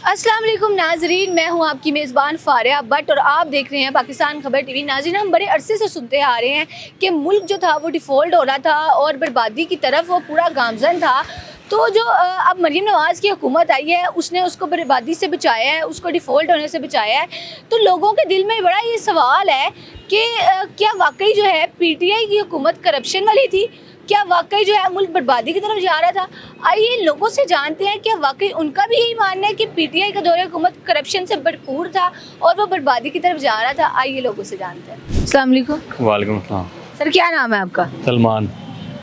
अस्सलाम वालेकुम नाजरीन, मैं हूं आपकी मेज़बान फारिया भट्ट और आप देख रहे हैं पाकिस्तान खबर टीवी। नाजरीन, हम बड़े अरसे से सुनते आ रहे हैं कि मुल्क जो था वो डिफ़ॉल्ट हो रहा था और बर्बादी की तरफ वो पूरा गामज़न था। तो जो अब मरीम नवाज़ की हुकूमत आई है उसने उसको बर्बादी से बचाया है, उसको डिफ़ॉल्ट होने से बचाया है। तो लोगों के दिल में बड़ा ये सवाल है कि क्या वाकई जो है PTI की हुकूमत करप्शन वाली थी? क्या वाकई जो है मुल्क बर्बादी की तरफ जा रहा था? आइए लोगों से जानते हैं क्या वाकई उनका भी यही मानना है कि PTI का दौरे हुकूमत करप्शन से भरपूर था और वो बर्बादी की तरफ जा रहा था। आइए लोगों से जानते हैं। अस्सलाम वालेकुम। वालेकुम सलाम। सर, क्या नाम है आपका? सलमान।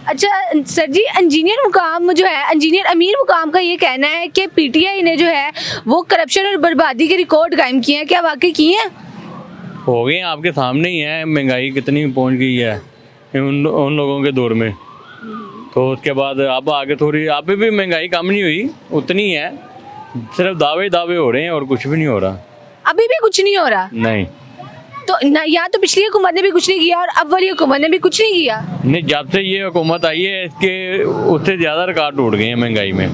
अच्छा सर जी, इंजीनियर मुकाम जो है, इंजीनियर अमीर मुकाम का ये कहना है कि PTI ने जो है वो करप्शन और बर्बादी के रिकॉर्ड कायम किए हैं। क्या वाकई किए हैं? हो गए हैं, आपके सामने ही है। महंगाई कितनी पहुंच गई है उन लोगों के दौर में। तो उसके बाद अब आगे थोड़ी अभी भी महंगाई कम नहीं हुई, उतनी है। सिर्फ दावे हो रहे हैं और कुछ भी नहीं हो रहा। अभी भी कुछ नहीं हो रहा? नहीं। तो ना, या तो पिछली हुकूमत ने भी कुछ नहीं किया और अब वाली हुकूमत ने भी कुछ नहीं किया। नहीं, जब से ये हुकूमत आई है इसके उससे ज़्यादा रिकॉर्ड टूट गए हैं महंगाई में।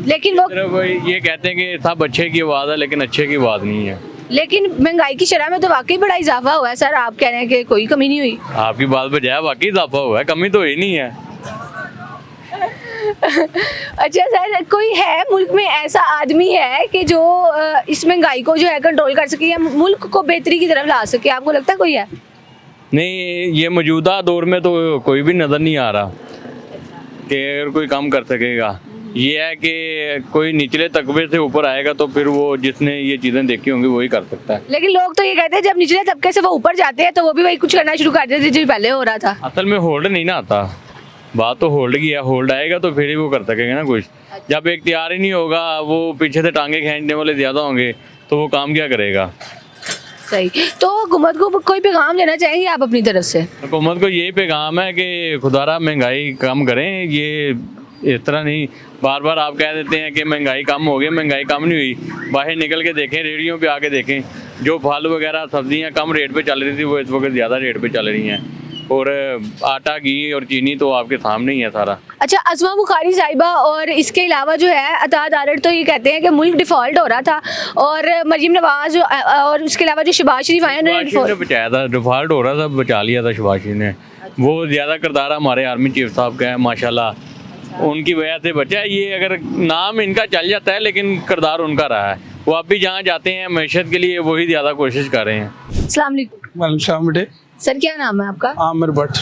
लेकिन वो सिर्फ ये कहते हैं कि सब अच्छे की आवाज़ है, लेकिन अच्छे की बात नहीं है। लेकिन महंगाई की शरह में तो वाकई बड़ा इजाफा हुआ है सर। आप कह रहे हैं कि कोई कमी नहीं हुई। आपकी बात पे जाए, वाकई इजाफा हुआ है, कमी तो हुई नहीं है। अच्छा सर, कोई है मुल्क में ऐसा आदमी है कि जो इस महंगाई को जो है कंट्रोल कर सके या मुल्क को बेहतरी की तरफ ला सके? आपको लगता है कोई है? नहीं, ये मौजूदा दौर में तो कोई भी नज़र नहीं आ रहा कि अगर कोई काम कर सकेगा। ये है कि कोई निचले तबके से ऊपर आएगा तो फिर वो जिसने ये चीज़ें देखी होंगी वही कर सकता है। लेकिन लोग तो ये कहते हैं जब निचले तबके से वो ऊपर जाते हैं तो वो भी वही कुछ करना शुरू कर देते जो पहले हो रहा था। असल में होल्ड नहीं ना आता। बात तो होल्ड की है, होल्ड आएगा तो फिर ही वो कर सकेगा ना कुछ। जब एक तैयार ही नहीं होगा, वो पीछे से टांगे खींचने वाले ज़्यादा होंगे तो वो काम क्या करेगा। सही। तो हुकूमत को कोई पैगाम देना चाहेंगे आप अपनी तरफ से? हुकूमत को यही पैगाम है कि खुदारा महंगाई कम करें। ये इस तरह नहीं, बार बार आप कह देते हैं कि महंगाई कम हो गई, महंगाई कम नहीं हुई। बाहर निकल के देखें, रेडियो पे आके देखें, जो फल वगैरह सब्जियां कम रेट पे चल रही थी वो इस वक्त ज़्यादा रेट पे चल रही हैं। और आटा, घी और चीनी तो आपके सामने ही है सारा। अच्छा, अज़मा बुखारी साहिबा और इसके अलावा जो है अताद आरड़ तो ये कहते हैं कि मुल्क डिफ़ॉल्ट हो रहा था और मरीम नवाज और उसके अलावा जो शहबाज शरीफ आए उन्होंने बचाया था। डिफ़ॉल्ट हो रहा था, बचा लिया था शहबाज शरीफ ने। वो ज़्यादा किरदार हमारे आर्मी चीफ साहब का है माशाल्लाह, उनकी वजह से बचा। ये अगर नाम इनका चल जाता है लेकिन किरदार उनका रहा है। वो अब भी जहाँ जाते हैं मैशत के लिए वही ज़्यादा कोशिश कर रहे हैं। अस्सलाम वालेकुम। बेटे। सर, क्या नाम है आपका? आमिर भट्ट।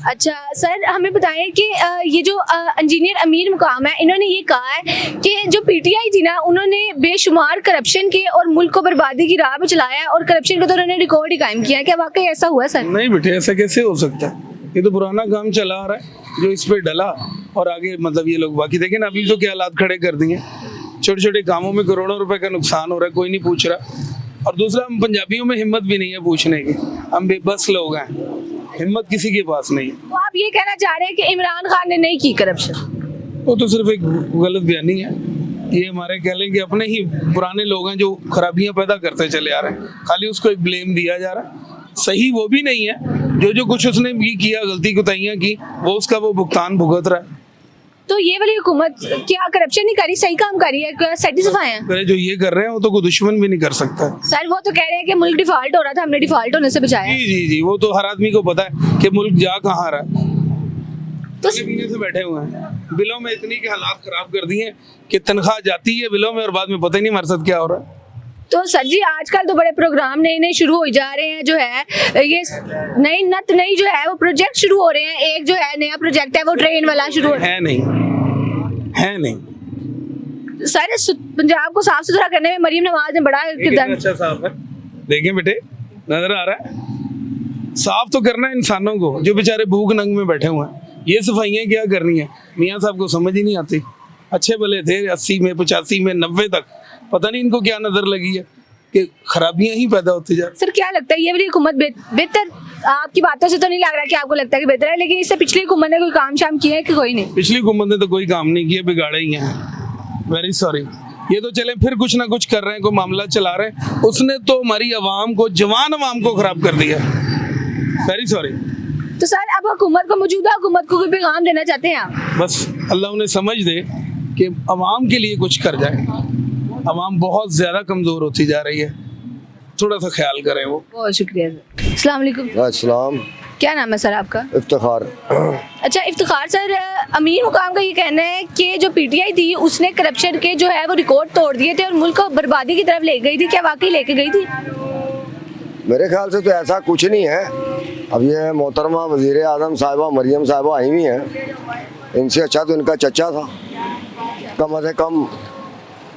अच्छा सर, हमें बताएं कि ये जो इंजीनियर अमीर मुकाम है, इन्होंने ये कहा है कि जो PTI थी ना, उन्होंने बेशुमार करप्शन के और मुल्क को बर्बादी की राह पे चलाया है और करप्शन का तो उन्होंने रिकॉर्ड ही कायम किया है। क्या वाकई ऐसा हुआ सर? नहीं बेटे, ऐसा कैसे हो सकता है? ये तो पुराना काम चला आ रहा है जो इस पे डला और आगे मतलब ये लोग बाकी देखें ना अभी तो क्या हालात खड़े कर दिए। छोटे छोटे कामों में करोड़ों रुपए का नुकसान हो रहा है, कोई नहीं पूछ रहा। और दूसरा, हम पंजाबियों में हिम्मत भी नहीं है पूछने की। हम बेबस लोग हैं, हिम्मत किसी के पास नहीं है। तो आप ये कहना चाह रहे हैं कि इमरान खान ने नहीं की करप्शन? वो तो सिर्फ एक गलत बयानी है। ये हमारे कह लें कि अपने ही पुराने लोग हैं जो खराबियां पैदा करते चले आ रहे हैं, खाली उसको एक ब्लेम दिया जा रहा है। सही वो भी नहीं है। जो कुछ उसने भी किया, गलती कुताहियां की, वो उसका वो भुगतान भुगत रहा है। तो ये वाली हुकूमत क्या करप्शन नहीं करी, सही काम करी है? क्या सेटिस्फाई है? जो ये कर रहे हैं वो तो कोई दुश्मन भी नहीं कर सकता। सर, वो तो कह रहे हैं कि मुल्क डिफॉल्ट हो रहा था, हमने डिफॉल्ट होने से बचाया। जी जी जी, वो तो हर आदमी को पता है कि मुल्क जा कहाँ रहा है। तो पीने से बैठे हुए हैं, बिलों में इतनी के हालात खराब कर दिए कि तनख्वाह जाती है बिलों में और बाद में पता ही नहीं हमारे साथ क्या हो रहा है। तो सर जी, आजकल तो बड़े प्रोग्राम नए नए शुरू हो जा रहे हैं। जो है ये नई जो है वो प्रोजेक्ट शुरू हो रहे हैं। एक जो है नया प्रोजेक्ट है वो ट्रेन वाला शुरू है नहीं सर, पंजाब को साफ सुथरा करने में मरीम नवाज ने बड़ा किरदार। अच्छा साफ है, देखें बेटे, नजर आ रहा है। साफ तो करना है इंसानों को जो बेचारे भूख नंग में बैठे हुए हैं। ये सफाइयाँ क्या करनी है, मियाँ साहब को समझ ही नहीं आती। अच्छे भले थे 80 में 85 में 90 तक, पता नहीं इनको क्या नजर लगी है कि खराबियां ही पैदा होती जा। सर, क्या लगता है ये वाली हुकूमत बेहतर? आपकी बातों से तो नहीं लग रहा कि आपको लगता है कि बेहतर है, लेकिन इससे पिछली हुकूमत ने कोई काम शाम किया है कि कोई नहीं? पिछली हुकूमत ने तो कोई काम नहीं किया, बिगाड़े ही हैं। Very sorry. ये तो चले फिर कुछ ना कुछ कर रहे हैं, कोई मामला चला रहे हैं। उसने तो हमारी आवाम को, जवान आवाम को खराब कर दिया। Very sorry. तो सर, अब हुकूमत को, मौजूदा हुकूमत को कोई पैगाम देना चाहते हैं आप? बस अल्लाह उन्हें समझ दे कि आवाम के लिए कुछ कर जाए। आवाम बहुत ज़्यादा कमज़ोर होती जा रही है, थोड़ा सा ख्याल करें वो। बहुत शुक्रिया सर। अस्सलाम वालेकुम। अस्सलाम। क्या नाम है सर आपका? इफ्तिखार। अच्छा इफ्तिखार सर, अमीर मुकाम का ये कहना है कि जो पीटीआई थी उसने करप्शन के जो है वो रिकॉर्ड तोड़ दिए थे और मुल्क को बर्बादी की तरफ ले गई थी, क्या वाकई लेके गई थी? मेरे ख्याल से तो ऐसा कुछ नहीं है। अब ये मोहतरमा वज़ीर आज़म साहिबा मरियम साहिबा आई हुई हैं, इनसे अच्छा तो इनका चचा था। कम अज़ कम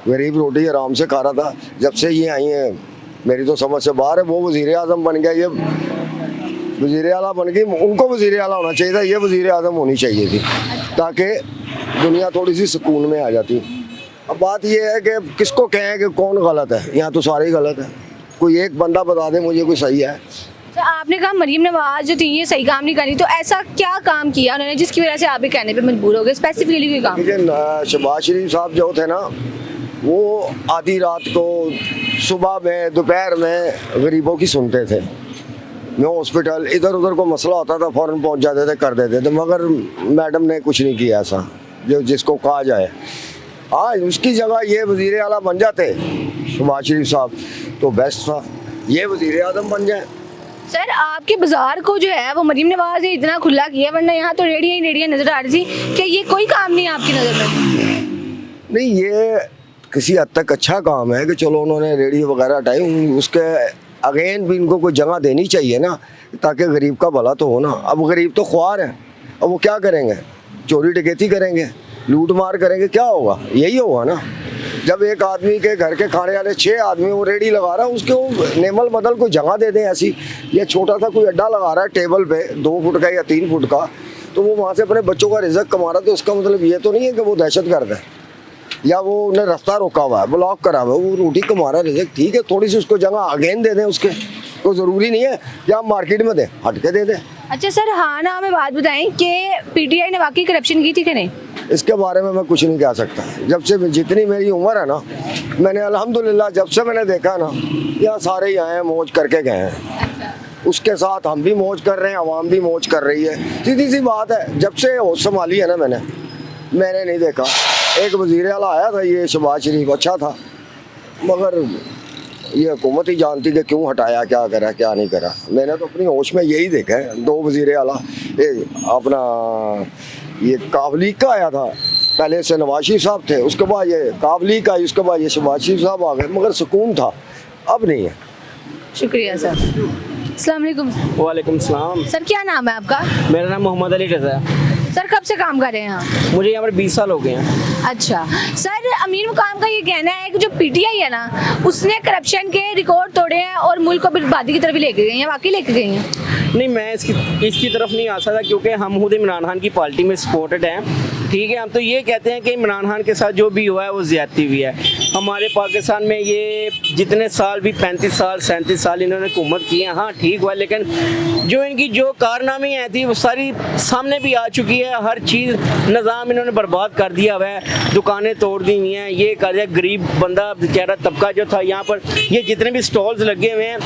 गरीब रोटी आराम से खा रहा था। जब से ये आई हैं मेरी तो समझ से बाहर है। वो वज़ीर आज़म बन गया, ये वज़ीर आला बन गई। उनको वज़ीर आला होना चाहिए था, ये वज़ीर आज़म होनी चाहिए थी, ताकि दुनिया थोड़ी सी सुकून में आ जाती। अब बात ये है कि किसको कहें कि कौन गलत है, यहाँ तो सारे ही गलत है। कोई एक बंदा बता दे मुझे कोई सही है। तो आपने कहा मरीम नवाज जो थी ये सही काम नहीं करी, तो ऐसा क्या काम किया उन्होंने जिसकी वजह से आप भी कहने पे मजबूर हो गए? स्पेसिफिकली कोई काम? लेकिन शहबाज शरीफ साहब जो थे ना, वो आधी रात को, सुबह में, दोपहर में गरीबों की सुनते थे। मैं हॉस्पिटल इधर उधर को मसला होता था फ़ौरन पहुंच जाते थे, कर देते थे। मगर मैडम ने कुछ नहीं किया ऐसा जो जिसको कहा जाए। आज उसकी जगह ये वज़ीर आला बन जाते शहबाज शरीफ साहब तो बेस्ट था, ये वज़ीर आज़म बन जाए। सर आपके बाजार को जो है वो मरीम नवाज ने इतना खुला किया, वरना यहाँ तो रेडियाँ ही रेडियाँ नजर आ रही थी। क्या ये कोई काम नहीं है आपकी नज़र में? नहीं, ये किसी हद तक अच्छा काम है कि चलो उन्होंने रेडी वगैरह हटाई। उसके अगेन भी इनको कोई जगह देनी चाहिए ना, ताकि गरीब का भला तो हो ना। अब गरीब तो ख्वार है, अब वो क्या करेंगे? चोरी डकैती करेंगे, लूट मार करेंगे, क्या होगा? यही होगा ना। जब एक आदमी के घर के खाने वाले 6 आदमी वो रेडी लगा रहा है, उसके वो नेमल बदल कोई जगह दे दें ऐसी। ये छोटा सा कोई अड्डा लगा रहा है टेबल पे 2 फुट का या 3 फुट का, तो वो वहाँ से अपने बच्चों का रिज़्क कमा रहा है। तो उसका मतलब ये तो नहीं है कि वो दहशतगर्द है या वो उन्हें रास्ता रोका हुआ है, ब्लॉक करा हुआ है। वो रोटी कमा रहा है, रिज़्क, ठीक है, थोड़ी सी उसको जगह अगेन दे दें उसके। तो ज़रूरी नहीं है कि आप मार्केट में दें, हट के दे दें। अच्छा सर, हाँ ना हमें बात बताएं कि पीटीआई ने वाकई करप्शन की थी कि नहीं? इसके बारे में मैं कुछ नहीं कह सकता। जब से जितनी मेरी उम्र है ना, मैंने अल्हम्दुलिल्लाह जब से मैंने देखा ना, यहाँ सारे ही आए हैं, मौज करके गए हैं। उसके साथ हम भी मौज कर रहे हैं, आवाम भी मौज कर रही है। सीधी सी बात है, जब से होश संभाली है ना मैंने नहीं देखा। एक वज़ीर आला आया था ये शहबाज शरीफ, अच्छा था, मगर ये हुकूमत ही जानती कि क्यों हटाया, क्या करा क्या नहीं करा। मैंने तो अपनी होश में यही देखा है। 2 वज़ीर आला, अपना ये काबली का आया था, पहले से नवाज शरीफ साहब थे, उसके बाद ये काबली का, उसके बाद ये शहबाज शरीफ साहब आ गए, मगर सुकून था, अब नहीं है। शुक्रिया सर। अस्सलाम वालेकुम। वालेकुम सलाम। सर क्या नाम है आपका? मेरा नाम मोहम्मद अली रज़ा है। सर कब से काम कर रहे हैं यहाँ? मुझे यहाँ पर 20 साल हो गए हैं। अच्छा सर, अमीर मुकाम का ये कहना है कि जो पीटीआई है ना, उसने करप्शन के रिकॉर्ड तोड़े हैं और मुल्क को बर्बादी की तरफ लेके गई हैं, वाकई लेके गई हैं? नहीं, मैं इसकी तरफ नहीं आ सकता, क्योंकि हम खुद इमरान खान की पार्टी में सपोर्टेड हैं। ठीक है, हम तो ये कहते हैं कि इमरान खान के साथ जो भी हुआ है वो ज़्यादती हुई है। हमारे पाकिस्तान में ये जितने साल भी 35 साल 37 साल इन्होंने हुकूमत की है, हाँ ठीक हुआ, लेकिन जो इनकी जो कारनामी है थी वो सारी सामने भी आ चुकी है। हर चीज़ निज़ाम इन्होंने बर्बाद कर दिया हुआ है, दुकानें तोड़ दी हुई हैं, ये कर दिया। गरीब बंदा बेचारा तबका जो था यहाँ पर, ये जितने भी स्टॉल्स लगे हुए हैं,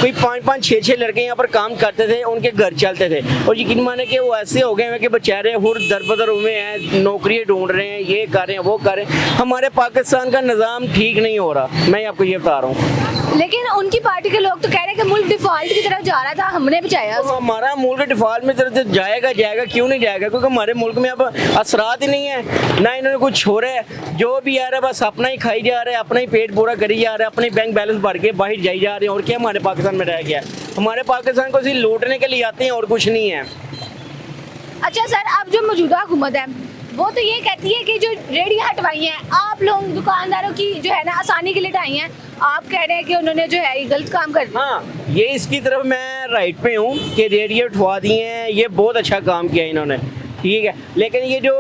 कोई 5-5 6-6 लड़के यहाँ पर काम करते थे, उनके घर चलते थे। और यकीन माने कि वो ऐसे हो गए हैं कि बेचारे हुर दरबदर हुए हैं, नौकरी ढूंढ रहे हैं, ये कर रहे हैं, वो कर रहे हैं। हमारे पाकिस्तान का निज़ाम ठीक नहीं हो रहा, मैं आपको ये बता रहा हूँ। लेकिन उनकी पार्टी के लोग तो कह रहे हैं कि मुल्क डिफॉल्ट की तरफ जा रहा था, हमने बचाया। तो हमारा मुल्क डिफॉल्ट में तरफ जाएगा, क्यों नहीं जाएगा? क्योंकि हमारे मुल्क में अब असरात ही नहीं है, ना इन्होंने कुछ छोड़ा है। जो भी आ रहा है बस अपना ही खाई जा रहा है, अपना ही पेट पूरा करी जा रहा है, अपने बैंक बैलेंस भर के बाहर जाई जा रहे हैं। और क्या हमारे पाकिस्तान में रह गया है? हमारे पाकिस्तान को सिर्फ लूटने के लिए आते हैं और कुछ नहीं है। अच्छा सर, अब जो मौजूदा हुकूमत है वो तो ये कहती है कि जो रेडियाँ हटवाई हैं आप लोग दुकानदारों की जो है ना आसानी के लिए हटाई हैं, आप कह रहे हैं कि उन्होंने जो है ये गलत काम कर दिया। हाँ, ये इसकी तरफ मैं राइट पे हूँ कि रेडियो उठवा दिए हैं, ये बहुत अच्छा काम किया इन्होंने, ठीक है। लेकिन ये जो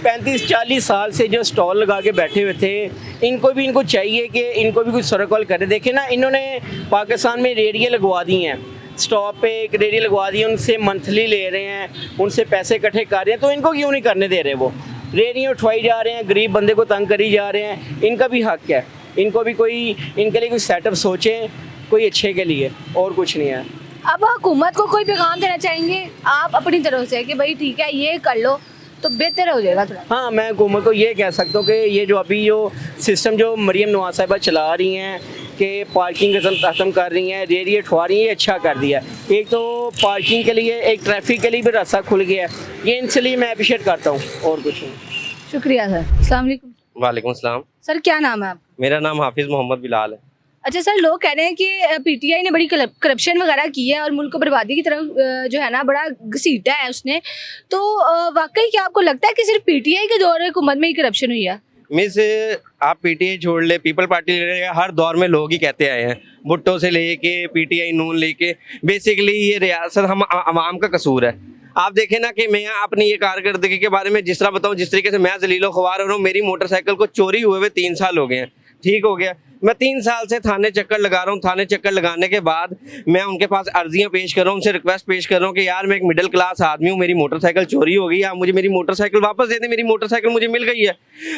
35-40 साल से जो स्टॉल लगा के बैठे हुए थे, इनको चाहिए कि इनको भी कुछ सरकल करे। देखे ना, इन्होंने पाकिस्तान में रेडियो लगवा दी हैं, स्टॉप पे एक रेडियो लगवा दी, उनसे मंथली ले रहे हैं, उनसे पैसे इकट्ठे कर रहे हैं, तो इनको क्यों नहीं करने दे रहे? वो रेडियो उठवाई जा रहे हैं, गरीब बंदे को तंग करी जा रहे हैं, इनका भी हक है। इनको भी कोई इनके लिए कोई सेटअप सोचें, कोई अच्छे के लिए, और कुछ नहीं है। अब हुकूमत को कोई पैगाम देना चाहेंगे आप अपनी तरफ से कि भाई ठीक है ये कर लो, तो बेहतर हो जाएगा थोड़ा। हाँ, मैं हुकूमत को ये कह सकता हूँ कि ये जो अभी जो सिस्टम जो मरीम नवाज साहिबा चला रही हैं कि पार्किंग ख़त्म कर रही हैं, रेडी उठवा रही हैं, ये अच्छा कर दिया है। एक तो पार्किंग के लिए, एक ट्रैफिक के लिए भी रास्ता खुल गया है, ये इनसे लिए मैं अप्रिशिएट करता हूँ, और कुछ नहीं। शुक्रिया सर। अस्सलाम वालेकुम। वालेकुम सलाम। सर क्या नाम है आपका? मेरा नाम हाफिज़ मोहम्मद बिलाल है। अच्छा सर, लोग कह रहे हैं कि पीटीआई ने बड़ी करप्शन वगैरह की है और मुल्क को बर्बादी की तरफ जो है ना बड़ा घसीटा है उसने, तो वाकई क्या आपको लगता है कि सिर्फ पीटीआई के दौर हुकूमत में ही करप्शन हुई है? मिस, आप पीटीआई छोड़ ले, पीपल पार्टी ले ले, हर दौर में लोग ही कहते आए हैं, भुट्टो से लेके पीटीआई नून लेके, बेसिकली ये रियासत हम आवाम का कसूर है। आप देखें ना कि मैं अपनी ये कारकर्दगी के बारे में जिस तरह बताऊं, जिस तरीके से मैं जलीलो ख्वार हो रहा हूँ, मेरी मोटरसाइकिल को चोरी हुए 3 साल हो गए हैं, ठीक हो गया। मैं 3 साल से थाने चक्कर लगा रहा हूँ। थाने चक्कर लगाने के बाद मैं उनके पास अर्जियाँ पेश कर रहा हूँ, उनसे रिक्वेस्ट पेश कर रहा हूँ कि यार मैं एक मिडिल क्लास आदमी हूँ, मेरी मोटरसाइकिल चोरी हो गई, आप मुझे मेरी मोटरसाइकिल वापस दे दें। मेरी मोटरसाइकिल मुझे मिल गई है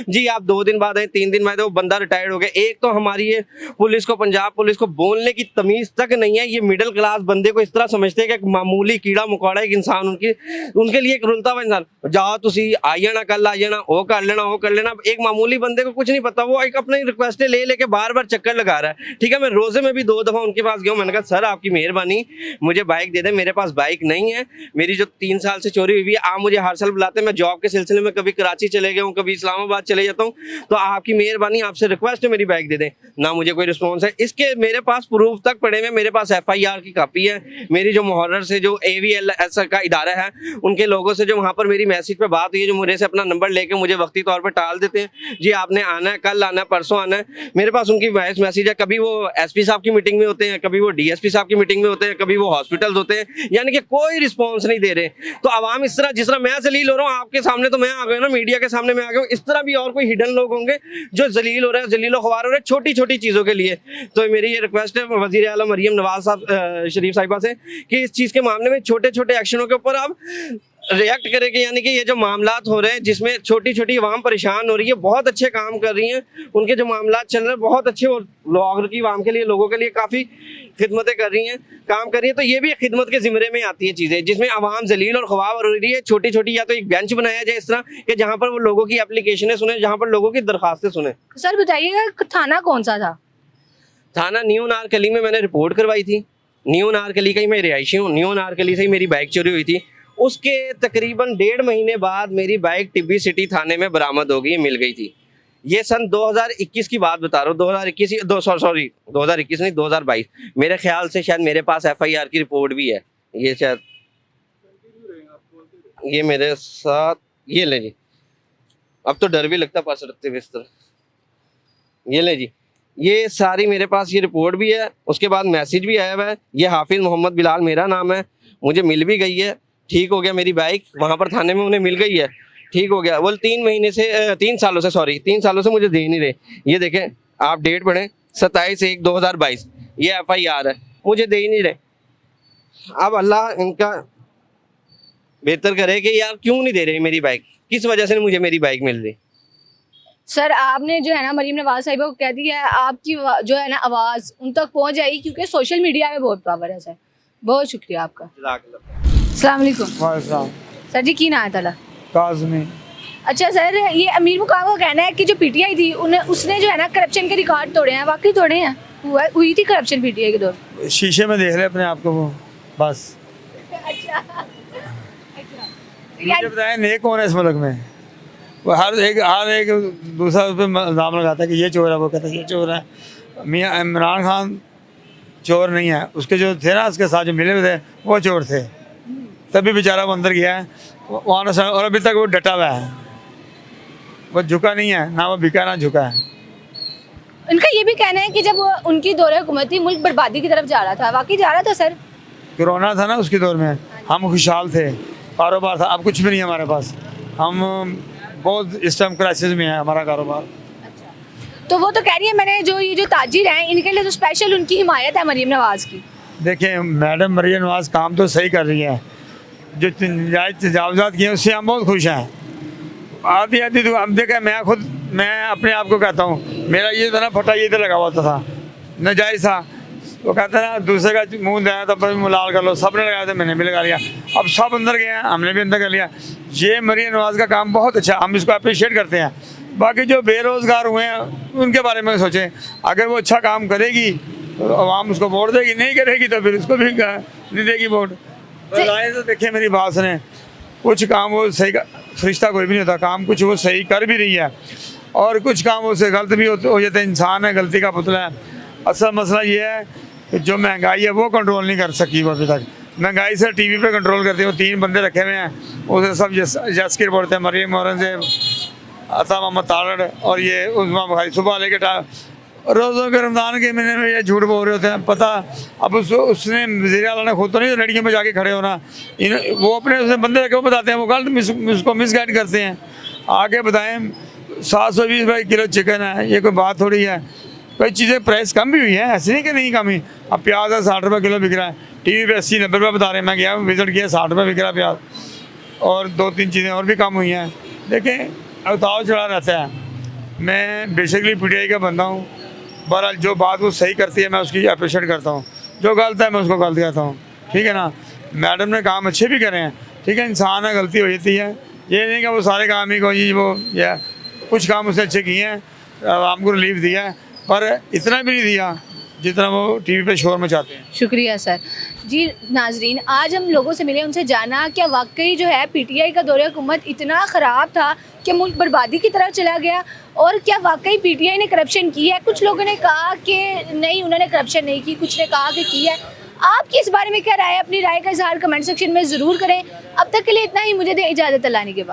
जी। आप 2 दिन बाद आए, 3 दिन बाद, वो बंदा रिटायर्ड हो गया। एक तो हमारी ये पुलिस को, पंजाब पुलिस को बोलने की तमीज़ तक नहीं है। ये मिडिल क्लास बंदे को इस तरह समझते हैं कि एक मामूली कीड़ा मकोड़ा एक इंसान, उनके लिए एक रुलता हुआ इंसान। जाओ तुसी आ जाना, कल आ जाना, वो कर लेना, वो कर लेना। एक मामूली बंदे को कुछ नहीं पता, वो एक अपनी रिक्वेस्टें ले लेके बार बार चक्कर लगा रहा है। ठीक है, मैं रोजे में भी 2 दफा उनके पास गया हूं। मैंने कहा सर आपकी मेहरबानी मुझे बाइक दे दें, मेरे पास बाइक नहीं है, मेरी जो 3 साल से चोरी हुई है। आप मुझे हर साल बुलाते हैं, मैं जॉब के सिलसिले में कभी कराची चले गया हूँ, कभी इस्लामाबाद चले जाता हूँ, तो आपकी मेहरबानी आपसे रिक्वेस्ट है मेरी बाइक दे दें। ना मुझे कोई रिस्पॉन्स है। इसके मेरे पास प्रूफ तक पड़े हुए, मेरे पास FIR की कॉपी है। मेरी जो मुहर्रर से जो AVLS का इदारा है, उनके लोगों से जो वहाँ पर मेरी मैसेज पे बात हुई है, जो मुझे से अपना नंबर लेके मुझे वक्ती तौर पर टाल देते हैं, जी आपने आना है, कल आना है, परसों आना है। मेरे पास उनकी वॉइस मैसेज है। कभी वो SP साहब की मीटिंग में होते हैं, कभी वो DSP साहब की मीटिंग में होते हैं, कभी वो हॉस्पिटल्स होते हैं, यानी कि कोई रिस्पॉन्स नहीं दे रहे। तो आवाम इस तरह, जिस तरह मैं जलील हो रहा हूँ आपके सामने, तो मैं आ गया ना, मीडिया के सामने मैं आ गया हूँ, इस तरह भी और कोई हिडन लोग होंगे जो जलील हो रहे हैं, जलील ख्वार हो रहे हैं छोटी छोटी चीज़ों के लिए। तो मेरी ये रिक्वेस्ट है वज़ीर आला मरियम नवाज साहब शरीफ साहिबा से कि इस चीज़ के मामले में छोटे छोटे एक्शनों के ऊपर आप रिएक्ट करें कि यानी कि ये जो मामलात हो रहे हैं जिसमें छोटी छोटी आवाम परेशान हो रही है, बहुत अच्छे काम कर रही हैं, उनके जो मामलात चल रहे हैं बहुत अच्छे, और लोगों की आवाम के लिए, लोगों के लिए काफ़ी खिदमतें कर रही हैं, काम कर रही हैं। तो ये भी एक खिदमत के ज़िम्मे में आती है चीज़ें, जिसमें आवाम जलील और ख्वार हो रही है छोटी छोटी। या तो एक बेंच बनाया जाए इस तरह कि जहाँ पर वो लोगों की एप्लीकेशनें सुने, जहाँ पर लोगों की दरख्वास्तें सुने। सर बताइएगा थाना कौन सा था? थाना न्यू नारकली में मैंने रिपोर्ट करवाई थी। न्यू नारकली का ही मैं रिहायशी हूँ, न्यू नारकली से ही मेरी बाइक चोरी हुई थी। उसके तकरीबन 1.5 महीने बाद मेरी बाइक टिब्बी सिटी थाने में बरामद हो गई, मिल गई थी। ये सन 2021 की बात बता रहा हूँ, 2021 नहीं 2022। मेरे ख्याल से शायद मेरे पास FIR की रिपोर्ट भी है। ये शायद ये मेरे साथ, ये ले जी, अब तो डर भी लगता पास रखते हुए इस तरह। ये ले जी, ये सारी मेरे पास ये रिपोर्ट भी है, उसके बाद मैसेज भी आया हुआ है। ये हाफिज़ मोहम्मद बिलाल मेरा नाम है, मुझे मिल भी गई है, ठीक हो गया। मेरी बाइक वहाँ पर थाने में उन्हें मिल गई है, ठीक हो गया। वो 3 सालों से मुझे दे नहीं रहे। ये देखें आप डेट पढ़ें, 27/1/2022, ये FIR है, मुझे दे ही नहीं रहे। अब अल्लाह इनका बेहतर करे कि यार क्यों नहीं दे रहे मेरी बाइक, किस वजह से मुझे मेरी बाइक मिल रही। सर आपने जो है ना मरीम नवाज साहिबा को कह दिया है, आपकी जो है ना आवाज़ उन तक पहुंच जाएगी, क्योंकि सोशल मीडिया में बहुत पावर है। सर बहुत शुक्रिया आपका। अस्सलाम वालेकुम। सर जी की नाम है तला? काज़मी। अच्छा सर, ये अमीर मुकाम का कहना है कि जो पीटीआई थी उसने जो है ना करप्शन के रिकॉर्ड तोड़े हैं, वाकई तोड़े हैं? हुई थी करप्शन पीटीआई के दौर? शीशे में देख ले अपने आप को वो, बस। अच्छा मुझे बताएं नेक कौन है इस मुल्क में? वो हर एक दूसरा उस पर इल्ज़ाम लगाता है कि ये चोर है, वो कहता है ये चोर है। मियाँ इमरान खान चोर नहीं है, उसके जो थे ना उसके साथ जो मिले हुए थे वो चोर थे, तभी बेचारा वो अंदर गया है वहाँ से, और अभी तक वो डटा हुआ है, वो झुका नहीं है, ना वो बिका ना झुका है। इनका ये भी कहना है कि जब उनकी दौरे हुकूमत थी मुल्क बर्बादी की तरफ जा रहा था, वाकई जा रहा था सर? कोरोना था ना उसके दौर में, हम खुशहाल थे, कारोबार था, अब कुछ भी नहीं है हमारे पास, हम बहुत इस टाइम क्राइसिस में है हमारा कारोबार। तो वो तो कह रही है मैंने जो ये जो ताजिर हैं इनके लिए तो स्पेशल उनकी हिमायत है मरीम नवाज की। देखें मैडम मरीम नवाज काम तो सही कर रही है, जो तजावज़ात किए उससे हम बहुत खुश हैं। आधी तो हम देखें, मैं अपने आप को कहता हूँ, मेरा ये था ना फटा ये तो लगा हुआ था नाजायज़ था, वो कहते हैं ना दूसरे का मुँह दिया तो पर मुलाल कर लो, सब ने लगाया था मैंने भी लगा लिया, अब सब अंदर गए हैं, हमने भी अंदर कर लिया। ये मरीम नवाज का काम बहुत अच्छा, हम इसको अप्रिशिएट करते हैं। बाकी जो बेरोज़गार हुए हैं उनके बारे में सोचें, अगर वो अच्छा काम करेगी तो आवाम उसको वोट देगी, नहीं करेगी तो फिर उसको भी नहीं देगी वोट। तो राय तो देखिए मेरी बात सुने, कुछ काम वो सही फरिश्ता कोई भी नहीं होता, काम कुछ वो सही कर भी रही है और कुछ काम उससे गलत भी हो जाते हैं। इंसान है, गलती का पुतला है। असल मसला ये है कि जो महंगाई है वो कंट्रोल नहीं कर सकी वो अभी तक। महंगाई से टीवी पे कंट्रोल करते हैं, वो 3 बंदे रखे हुए हैं, उसे सब जस्किर बोलते हैं, मरीम मोहरन से अता मोहम्मद तारड़ और ये उस्मा बुखारी। सुबह लेके रोज़ों के रमज़ान के महीने में ये झूठ बोल रहे होते हैं, पता अब उसने वज़ीर आला ने खुद तो नहीं लड़कियों में जाके खड़े होना, वो अपने उसने बंदे रखे वो बताते हैं, वो गलत उसको मिसगाइड करते हैं। आगे बताएं 720 रुपये किलो चिकन है, ये कोई बात थोड़ी है। कई चीज़ें प्राइस कम भी हुई है, ऐसे नहीं कि नहीं कमी। अब प्याज है 60 रुपये किलो बिक रहा है, टीवी पे 80-90 रुपये बता रहे हैं। मैं गया विजिट किया 60 रुपये बिक रहा है प्याज, और 2-3 चीज़ें और भी कम हुई हैं। देखें उतार चढ़ा रहता है। मैं बेसिकली PTI का बंदा हूँ, बहरहाल जो बात वो सही करती है मैं उसकी अप्रिशिएट करता हूँ, जो गलत है मैं उसको गलत कहता हूँ, ठीक है ना। मैडम ने काम अच्छे भी करे हैं, ठीक है, इंसान है, गलती हो जाती है। ये नहीं कि वो सारे काम ही को वो या कुछ काम उसने अच्छे किए हैं, आवाम को रिलीफ दिया है, पर इतना भी नहीं दिया जितना वो टीवी पे शोर मचाते हैं। शुक्रिया सर। जी नाजरीन, आज हम लोगों से मिले, उनसे जाना क्या वाकई जो है PTI का दौरे हुकूमत इतना ख़राब था कि मुल्क बर्बादी की तरफ चला गया, और क्या वाकई PTI ने करप्शन की है। कुछ लोगों ने कहा कि नहीं उन्होंने करप्शन नहीं की, कुछ ने कहा कि की है। आपकी इस बारे में क्या राय है? अपनी राय का इजहार कमेंट सेक्शन में ज़रूर करें। अब तक के लिए इतना ही, मुझे दें इजाज़त अल्लाह के बाद।